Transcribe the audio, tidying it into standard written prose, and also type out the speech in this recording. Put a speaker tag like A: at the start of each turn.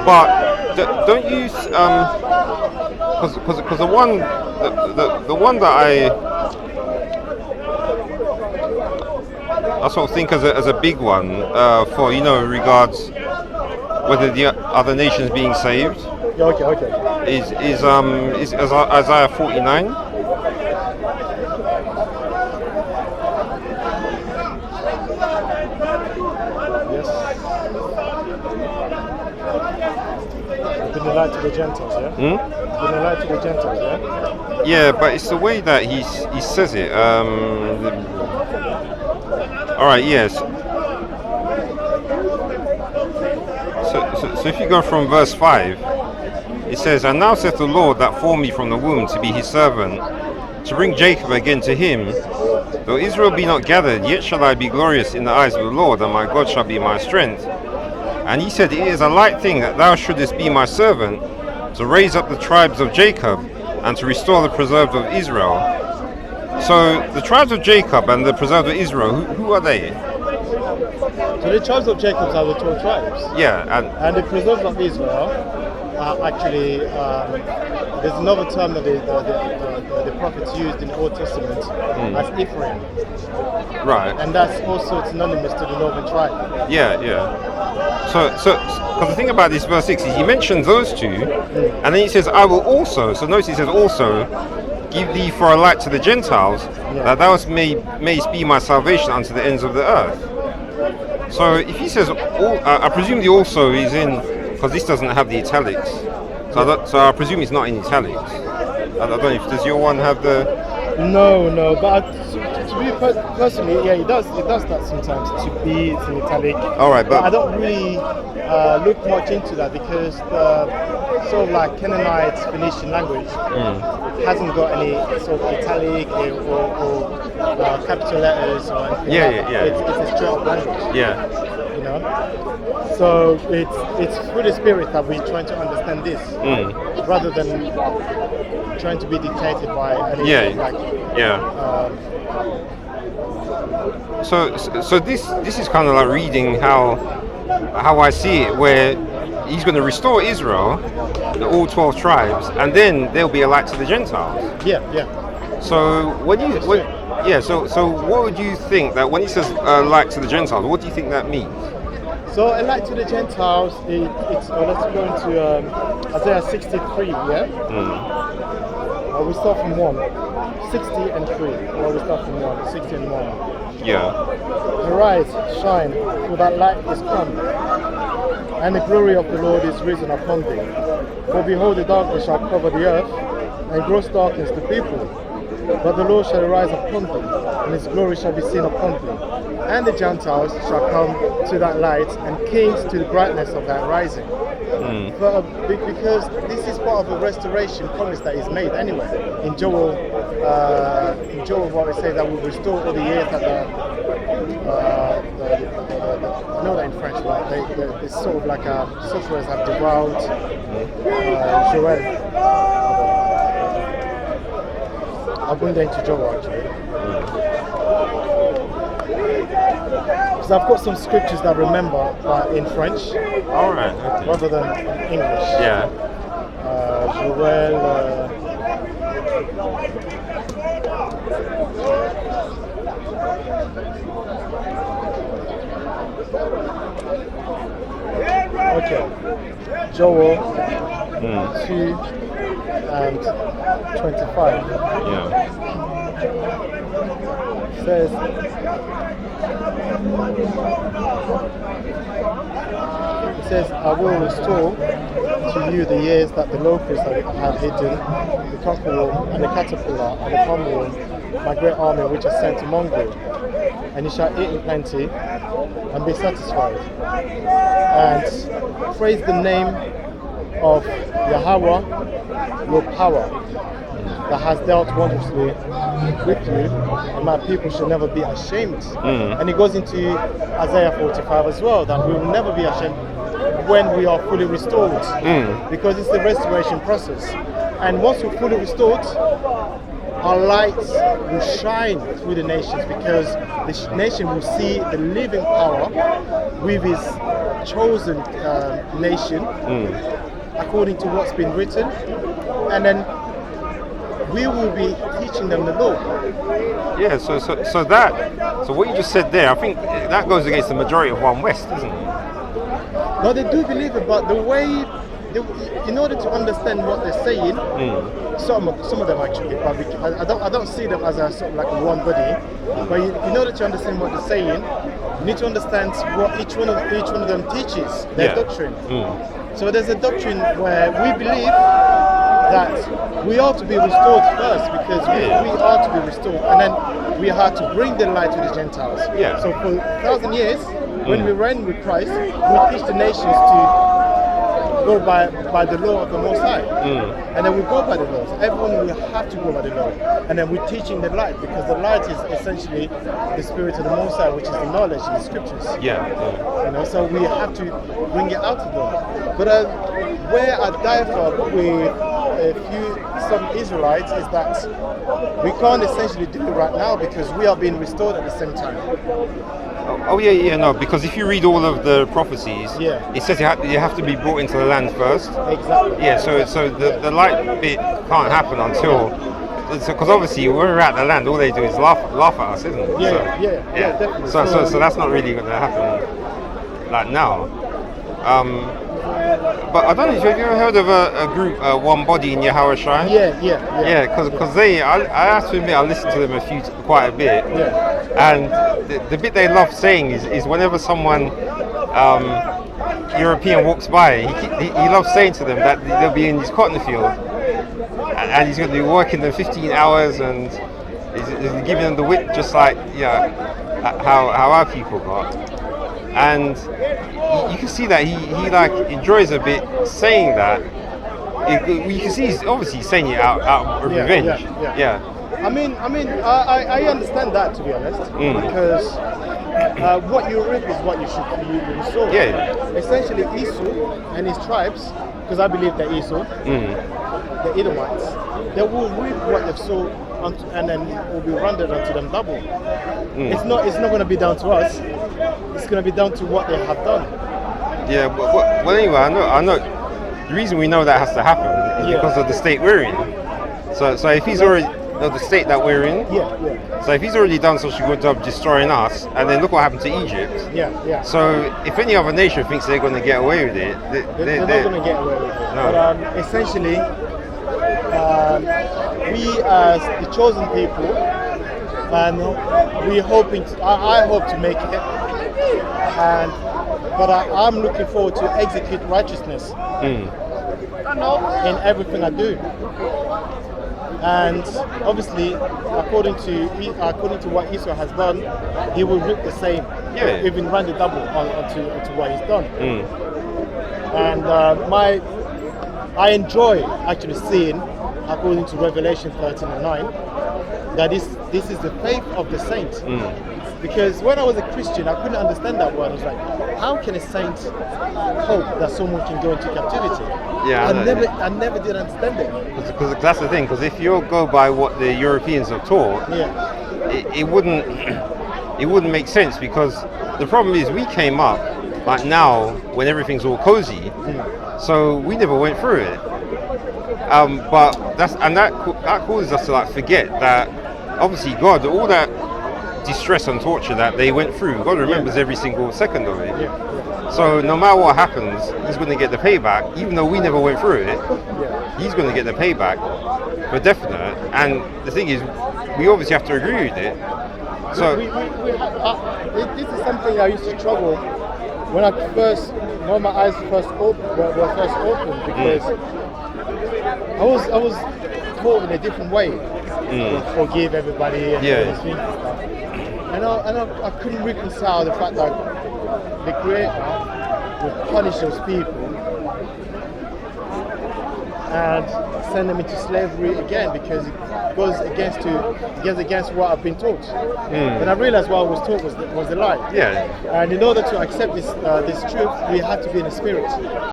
A: But don't you? Because the one that I sort of think as a big one for regards whether the other nations being saved
B: Yeah, okay.
A: is Isaiah 49.
B: Yes. Been a light to the Gentiles, yeah? Been a light to the Gentiles, yeah?
A: Yeah, but it's the way that he says it. All right, yes. So if you go from verse 5, it says, "And now saith the Lord that formed me from the womb to be his servant, to bring Jacob again to him. Though Israel be not gathered, yet shall I be glorious in the eyes of the Lord, and my God shall be my strength. And he said, It is a light thing that thou shouldest be my servant, to raise up the tribes of Jacob, and to restore the preserved of Israel." So the tribes of Jacob and the preserved of Israel, who are they?
B: So the tribes of Jacob are the 12 tribes.
A: Yeah,
B: And the preserved of Israel are actually, there's another term that the prophets used in the Old Testament as Ephraim.
A: right.
B: And that's also synonymous to the northern tribe.
A: Yeah. So, because the thing about this verse 6 is he mentions those two, and then he says, "I will also." So notice he says, "Also give thee for a light to the Gentiles, that thou mayst be my salvation unto the ends of the earth." So if he says, I presume the "also" is in, because this doesn't have the italics. So I presume it's not in italics. I don't know if does your one have the.
B: No, but to be personally, yeah, it does that sometimes to be it's in italic.
A: All right, but
B: I don't really look much into that because the sort of like Canaanite Phoenician language hasn't got any sort of italic or capital letters or anything.
A: Yeah.
B: It's a straight up language.
A: Yeah.
B: You know, so it's through the spirit that we're trying to understand this, rather than trying to be dictated by anything
A: So this is kind of like reading how I see it, where he's going to restore Israel, all 12 tribes, and then there'll be a light to the Gentiles.
B: Yeah.
A: So so what would you think that when he says light to the Gentiles, what do you think that means?
B: So a light to the Gentiles, let's go into Isaiah 63, yeah? We start from 1. 60 and 3. We start from 1. 60 and 1.
A: Yeah.
B: Arise, shine, for that light is come, and the glory of the Lord is risen upon thee. For behold, the darkness shall cover the earth, and gross darkness the people. But the Lord shall arise upon thee, and his glory shall be seen upon thee. And the Gentiles shall come to that light, and kings to the brightness of that rising. Because this is part of a restoration promise that is made anyway. In Joel, what we say that will restore all the years that I know that in French, but it's sort of like sorcerers have devoured Joel. I'll bring that into Joel actually. Because I've got some scriptures that I remember in French.
A: All right. Okay.
B: Rather than English.
A: Yeah.
B: Joel. Okay. Joel 2 and 25.
A: Yeah.
B: Says, it says, I will restore to you the years that the locusts have eaten, the cockerel and the caterpillar and the palmerworm, my great army which I sent among you. And you shall eat in plenty and be satisfied. And praise the name of Yahweh, your power, that has dealt wondrously with you, and my people shall never be ashamed. And it goes into Isaiah 45 as well, that we will never be ashamed when we are fully restored, because it's the restoration process. And once we're fully restored, our light will shine through the nations, because the nation will see the living power with his chosen nation according to what's been written, and then we will be teaching them the law.
A: Yeah, so what you just said there, I think that goes against the majority of One West, isn't it?
B: No, they do believe it, but the way, in order to understand what they're saying, some of them actually, but I don't see them as a sort of like a one body. But in order to understand what they're saying, you need to understand what each one of them teaches, their doctrine. So there's a doctrine where we believe that we ought to be restored first, because we are to be restored, and then we are to bring the light to the Gentiles.
A: Yeah.
B: So for 1,000 years, when we reign with Christ, we teach the nations to go by the law of the Most High, and then we go by the laws. Everyone will have to go by the law, and then we're teaching the light, because the light is essentially the spirit of the Most High, which is the knowledge in the scriptures. So we have to bring it out to them. But where I differ with some Israelites is that we can't essentially do it right now, because we are being restored at the same time.
A: No, because if you read all of the prophecies, it says you have to be brought into the land first.
B: Exactly.
A: Yeah, so the light bit can't happen until, because obviously when we're at the land, all they do is laugh at us, isn't it?
B: Definitely.
A: So that's not really going to happen like now. But I don't know, have you ever heard of a group, One Body in Yahweh Shai?
B: Yeah,
A: because I have to admit, I listened to them quite a bit. And the bit they love saying is whenever someone European walks by, he loves saying to them that they'll be in his cotton field, and he's going to be working them 15 hours, and he's giving them the whip, just like how our people got. And you can see that he like enjoys a bit saying that. You can see he's obviously saying it out of revenge.
B: I mean, I understand that, to be honest, because what you reap is what you should sow. Essentially, Esau and his tribes, because I believe that Esau, the Edomites, they will reap what they've sown, and then it will be rendered unto them double. It's not going to be down to us. It's going to be down to what they have done.
A: Yeah, well, anyway, I know. The reason we know that has to happen is because of the state we're in. So if he's already the state that we're in. So if he's already done such a good job destroying us, and then look what happened to Egypt. So if any other nation thinks they're going to get away with it,
B: they're not going to get away with it.
A: No.
B: But essentially, we as the chosen people, and we're hoping. I hope to make it. But I'm looking forward to execute righteousness in everything I do. And obviously, according to what Esau has done, he will reap the same, even run the double onto what he's done. And I enjoy actually seeing, according to Revelation 13:9, that this is the faith of the saints. Because when I was a Christian, I couldn't understand that word. I was like, how can a saint hope that someone can go into captivity? I never did understand it.
A: Because that's the thing. Because if you go by what the Europeans have taught, it wouldn't make sense. Because the problem is we came up like now when everything's all cozy, so we never went through it. But that causes us to like forget that obviously God, all that distress and torture that they went through, God remembers every single second of it. So no matter what happens, he's going to get the payback, even though we never went through it. He's going to get the payback for definite. And the thing is, we obviously have to agree with it. So
B: this is something I used to struggle when my eyes were first opened, because I was taught in a different way to forgive everybody and all these things and stuff. And I couldn't reconcile the fact that the Creator would punish those people and send them into slavery again, because it goes against what I've been taught. And I realized what I was taught was a lie. And in order to accept this truth, we had to be in the spirit.